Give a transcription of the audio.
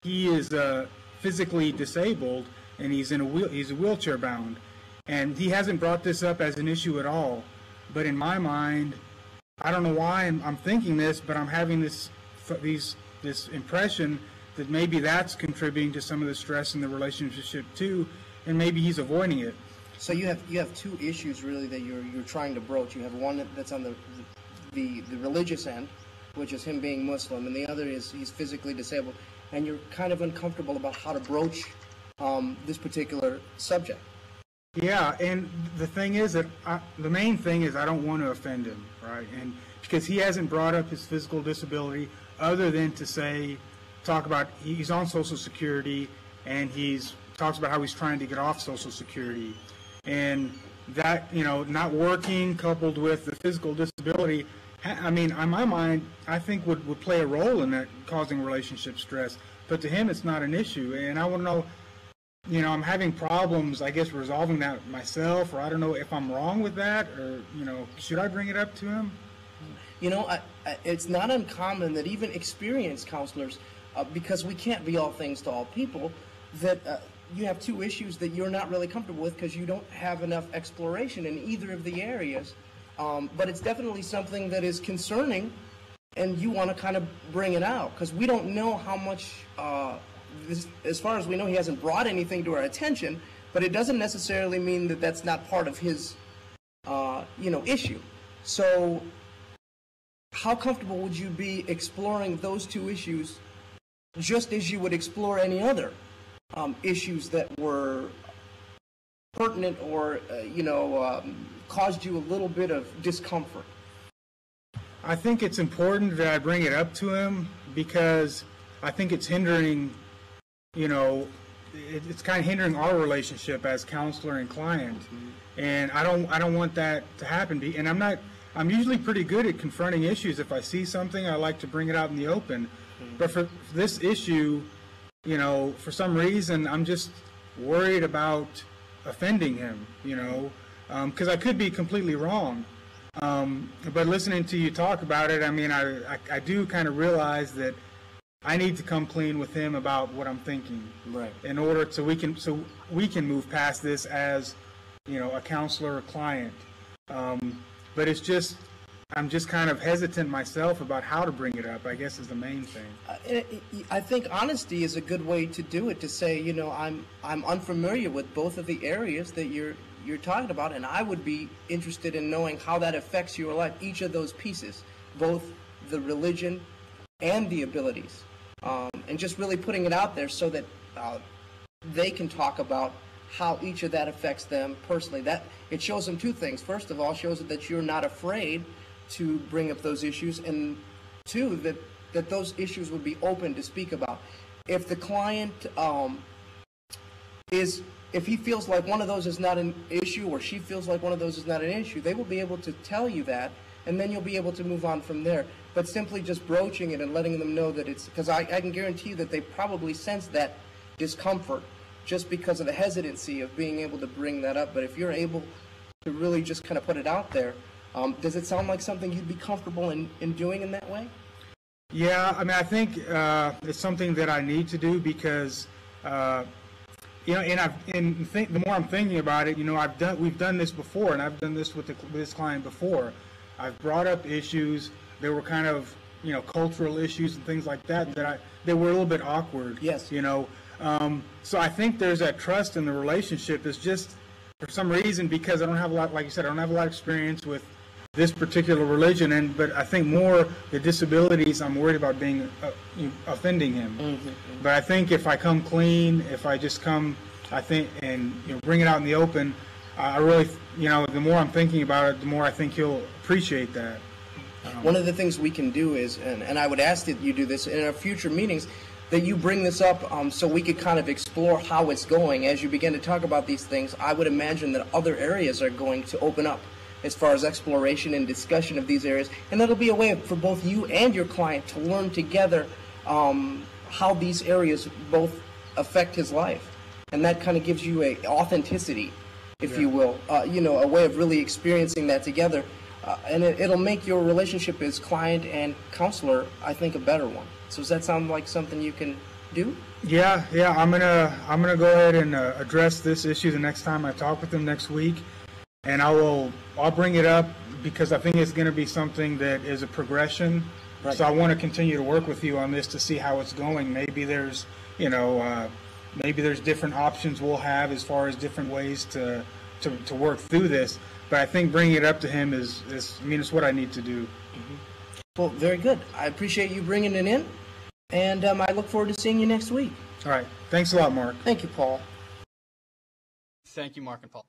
he is physically disabled and he's wheelchair bound, and he hasn't brought this up as an issue at all. But in my mind, I don't know why I'm thinking this, but I'm having this impression that maybe that's contributing to some of the stress in the relationship too, and maybe he's avoiding it. So you have two issues really that you're trying to broach. You have one that's on the religious end, which is him being Muslim, and the other is he's physically disabled, and you're kind of uncomfortable about how to broach this particular subject. Yeah, and the thing is that the main thing is I don't want to offend him, right? And because he hasn't brought up his physical disability other than to talk about he's on Social Security, and talks about how he's trying to get off Social Security, and that, you know, not working coupled with the physical disability, I mean, on my mind, I think would play a role in that, causing relationship stress. But to him, it's not an issue, and I want to know. You know, I'm having problems, I guess, resolving that myself, or I don't know if I'm wrong with that, or, you know, should I bring it up to him? You know, it's not uncommon that even experienced counselors, because we can't be all things to all people, that you have two issues that you're not really comfortable with because you don't have enough exploration in either of the areas. But it's definitely something that is concerning, and you want to kind of bring it out, because we don't know how much... as far as we know, he hasn't brought anything to our attention, but it doesn't necessarily mean that that's not part of his, you know, issue. So how comfortable would you be exploring those two issues just as you would explore any other issues that were pertinent or, you know, caused you a little bit of discomfort? I think it's important that I bring it up to him because I think it's hindering... You know, it's kind of hindering our relationship as counselor and client, and I don't want that to happen. And I'm usually pretty good at confronting issues. If I see something, I like to bring it out in the open. But for this issue, you know, for some reason, I'm just worried about offending him. You know, because I could be completely wrong. But listening to you talk about it, I mean, I do kind of realize that I need to come clean with him about what I'm thinking, right? In order so we can move past this as, you know, a counselor or client. But it's just I'm just kind of hesitant myself about how to bring it up, I guess, is the main thing. I think honesty is a good way to do it. To say, you know, I'm unfamiliar with both of the areas that you're talking about, and I would be interested in knowing how that affects your life. Each of those pieces, both the religion and the abilities. And just really putting it out there so that they can talk about how each of that affects them personally. That it shows them two things. First of all, shows that you're not afraid to bring up those issues, and two, that those issues would be open to speak about. If the client if he feels like one of those is not an issue, or she feels like one of those is not an issue, they will be able to tell you that, and then you'll be able to move on from there. But simply just broaching it and letting them know that it's, because I can guarantee you that they probably sense that discomfort just because of the hesitancy of being able to bring that up. But if you're able to really just kind of put it out there, does it sound like something you'd be comfortable in doing in that way? Yeah, I mean, I think it's something that I need to do because, you know, the more I'm thinking about it, you know, we've done this before, and I've done this with this client before. I've brought up issues. There were kind of, you know, cultural issues and things like that they were a little bit awkward. Yes. You know, so I think there's that trust in the relationship. It's just for some reason, because I don't have a lot, like you said, I don't have a lot of experience with this particular religion, but I think more the disabilities, I'm worried about being offending him. Mm-hmm. But I think if I come clean, if I just come, I think, and, you know, bring it out in the open, I really, you know, the more I'm thinking about it, the more I think he'll appreciate that. One of the things we can do is, and I would ask that you do this in our future meetings, that you bring this up so we could kind of explore how it's going. As you begin to talk about these things, I would imagine that other areas are going to open up as far as exploration and discussion of these areas. And that'll be a way for both you and your client to learn together how these areas both affect his life. And that kind of gives you a authenticity, if you will, you know, a way of really experiencing that together. And it'll make your relationship as client and counselor, I think, a better one. So does that sound like something you can do? Yeah, I'm gonna go ahead and address this issue the next time I talk with them next week, and I'll bring it up because I think it's going to be something that is a progression. Right. So I want to continue to work with you on this to see how it's going. Maybe there's maybe there's different options we'll have as far as different ways to work through this. But I think bringing it up to him is it's what I need to do. Mm-hmm. Well, very good. I appreciate you bringing it in, and I look forward to seeing you next week. All right. Thanks a lot, Mark. Thank you, Paul. Thank you, Mark and Paul.